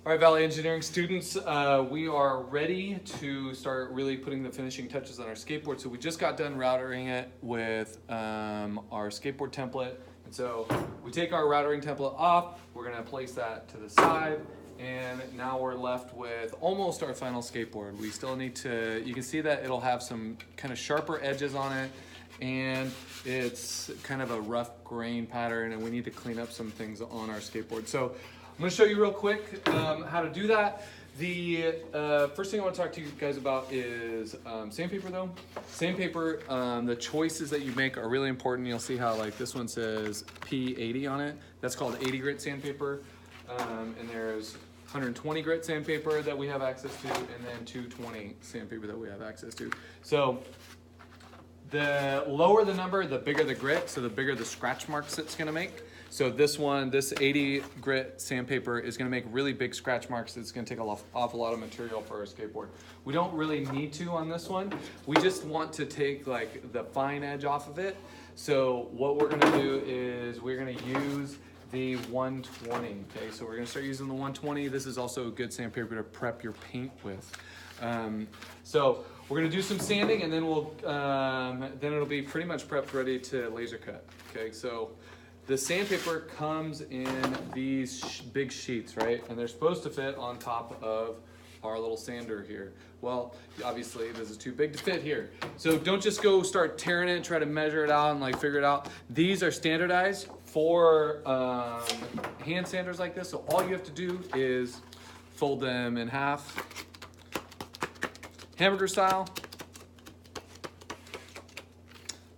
All right, Valley Engineering students, we are ready to start really putting the finishing touches on our skateboard. So we just got done routering it with our skateboard template. And so we take our routering template off, we're gonna place that to the side, and now we're left with almost our final skateboard. We still need to, you can see that it'll have some kind of sharper edges on it, and it's kind of a rough grain pattern, and we need to clean up some things on our skateboard. So I'm going to show you real quick how to do that. The first thing I want to talk to you guys about is sandpaper though. Sandpaper, the choices that you make are really important. You'll see how like this one says P80 on it. That's called 80 grit sandpaper. And there's 120 grit sandpaper that we have access to, and then 220 sandpaper that we have access to. So the lower the number, the bigger the grit, so the bigger the scratch marks it's going to make. So this one, this 80 grit sandpaper is going to make really big scratch marks. It's going to take an awful lot of material for our skateboard. We don't really need to on this one. We just want to take like the fine edge off of it. So what we're going to do is we're going to use the 120. Okay, so we're going to start using the 120. This is also a good sandpaper to prep your paint with. So we're going to do some sanding, and then we'll then it'll be pretty much prepped, ready to laser cut. Okay, so the sandpaper comes in these big sheets, right? And they're supposed to fit on top of our little sander here. Well, obviously this is too big to fit here. So don't just go start tearing it and try to measure it out and like figure it out. These are standardized for hand sanders like this. So all you have to do is fold them in half, hamburger style,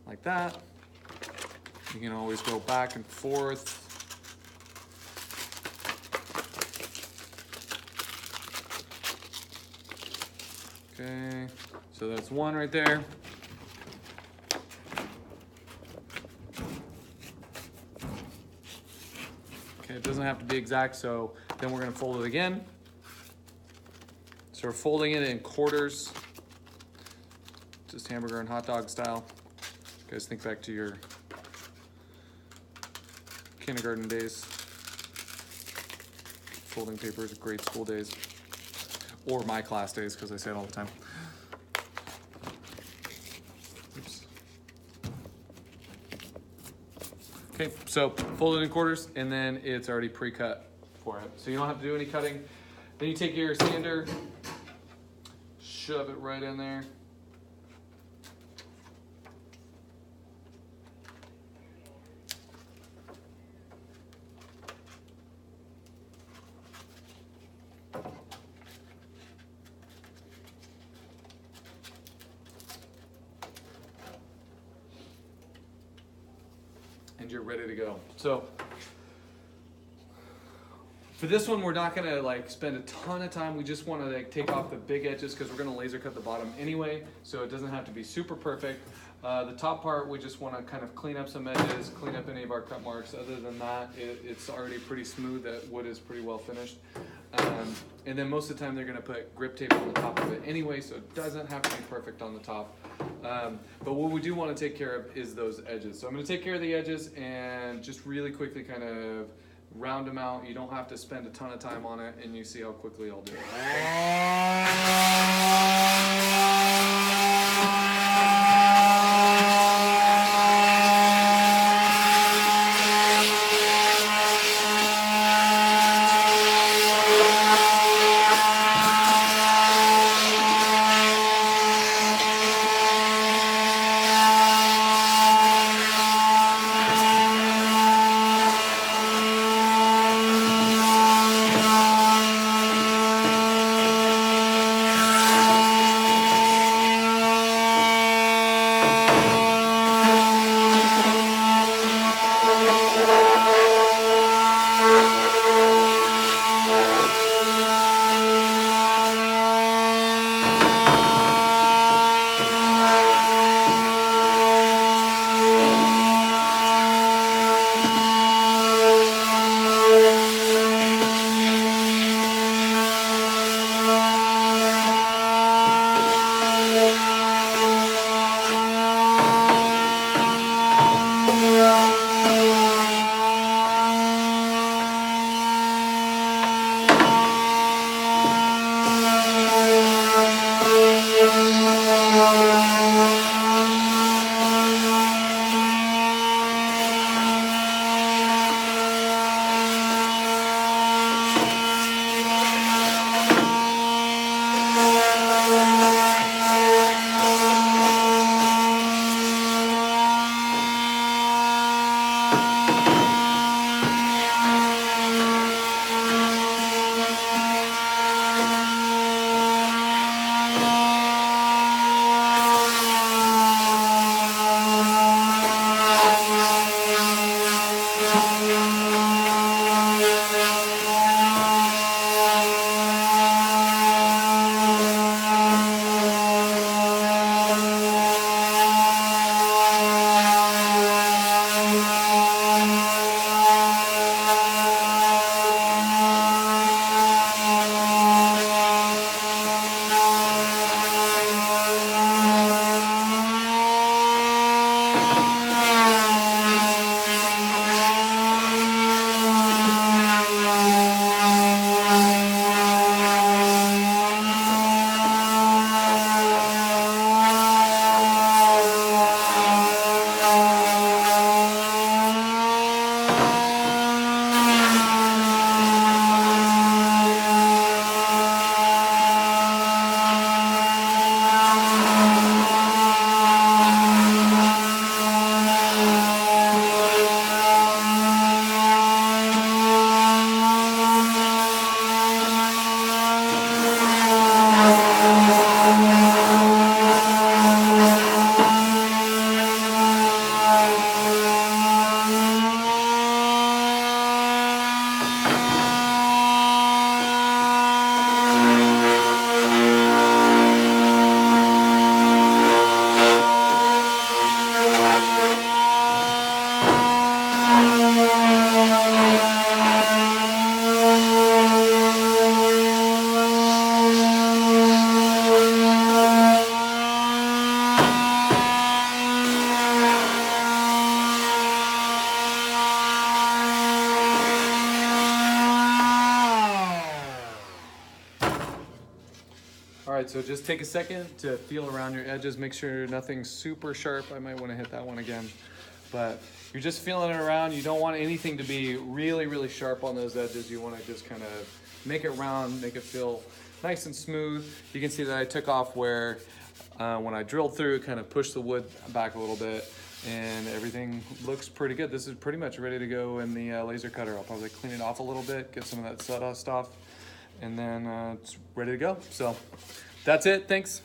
like that. You can always go back and forth. Okay, so that's one right there. Okay, it doesn't have to be exact, so then we're gonna fold it again. So we're folding it in quarters, just hamburger and hot dog style. You guys think back to your kindergarten days, folding papers, grade school days, or my class days, because I say it all the time. Oops. Okay, so fold it in quarters, and then it's already pre-cut for it. So you don't have to do any cutting. Then you take your sander, shove it right in there. And you're ready to go. So for this one, we're not gonna like spend a ton of time. We just wanna like take off the big edges because we're gonna laser cut the bottom anyway, so it doesn't have to be super perfect. The top part, we just wanna kind of clean up some edges, clean up any of our cut marks. Other than that, it's already pretty smooth. That wood is pretty well finished. And then most of the time they're gonna put grip tape on the top of it anyway, so it doesn't have to be perfect on the top. But what we do want to take care of is those edges. So I'm going to take care of the edges and just really quickly kind of round them out. You don't have to spend a ton of time on it, and you see how quickly I'll do it. right, so just take a second to feel around your edges, make sure nothing's super sharp. I might want to hit that one again, but you're just feeling it around. You don't want anything to be really, really sharp on those edges. You want to just kind of make it round, make it feel nice and smooth. You can see that I took off where when I drilled through, kind of pushed the wood back a little bit, and everything looks pretty good. This is pretty much ready to go in the laser cutter. I'll probably clean it off a little bit, get some of that sawdust off, and then it's ready to go. So that's it, thanks.